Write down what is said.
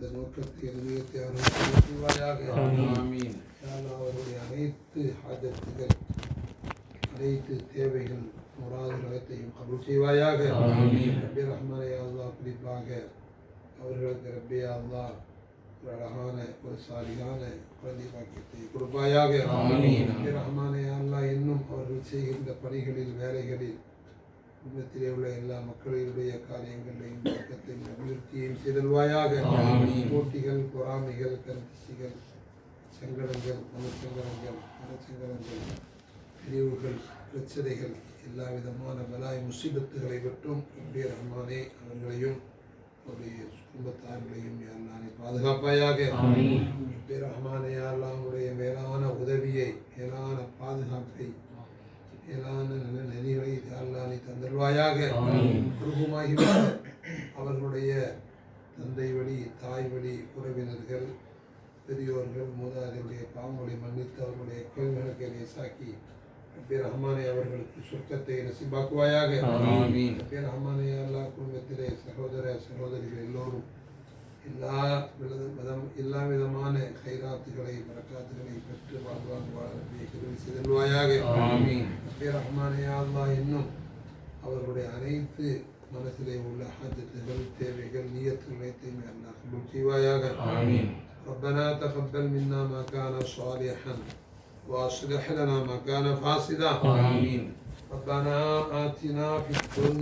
அந்த நோக்கத்தை நிலையத்தை அவர்கள் செய்வாயாக. அவருடைய அனைத்து ஹாஜத்துகள், அனைத்து தேவைகள், முராதுகளத்தையும் கபூல் செய்வாயாக. ரப்பி ரஹ்மானே அல்லாஹ், குறிப்பாக அவர்களுக்கு ரப்பி அல்லாஹ் ஒரு அழகான ஒரு சாலியான குழந்தை பாக்கியத்தை கொடுப்பாயாக. ரப்பி ரஹ்மானே அல்லாஹ், இன்னும் அவர்கள் செய்கின்ற பணிகளில், வேலைகளில், குடும்பத்திலே உள்ள எல்லா மக்களுடைய காரியங்களையும் பக்கத்தையும் அபிவிருத்தியையும் செய்தல்வாயாக. போட்டிகள், பொறாமைகள், கருத்திகள், சங்கடங்கள், மனச்சங்கடங்கள், மனச்சங்கடங்கள், பிரிவுகள், பிரச்சனைகள், எல்லா விதமான பலாய் முசீபத்துகளை விட்டும் ரப்பி ரஹ்மானே அவர்களையும் அவருடைய குடும்பத்தார்களையும் யாழ்லானை பாதுகாப்பாயாக. ரப்பி ரஹ்மானே அல்லாஹ்வுடைய மேலான உதவியை, மேலான பாதுகாப்பை, மேலான நெறிகளை யாழ்லானை தந்தல்வாயாக. குடும்பமாகிவிட்ட அவர்களுடைய தந்தை வழி, தாய் வழி, உறவினர்கள், பெரியோர்கள், மூதாதையுடைய பாவங்களை மன்னித்து அவர்களுடைய கேள்விகளுக்கு லேசாக்கி ரப்பி ரஹ்மானே அவர்களுக்கு சொர்க்கத்தை நசீபாக்குவாயாக. ரப்பி ரஹ்மானே அல்லாஹ், குடும்பத்திலே சகோதர சகோதரிகள் எல்லோரும் எல்லா விதமான கைராத்துகளை, பரக்காத்துகளை பெற்று வாழ்வாங்க செய்தல்வாயாக. ரப்பி ரஹ்மானே அல்லாஹ், இன்னும் அவர்களுடைய அனைத்து மனசிலே உள்ள ஹாஜத்துகள், தேவைகள், நியத்துகள் அனைத்தையும் அல்லாஹ் கபூல் செய்வாயாக. ربنا تقبل منا ما كان صالحا وأصلح لنا ما كان فاسدا. ربنا آتنا في الدنيا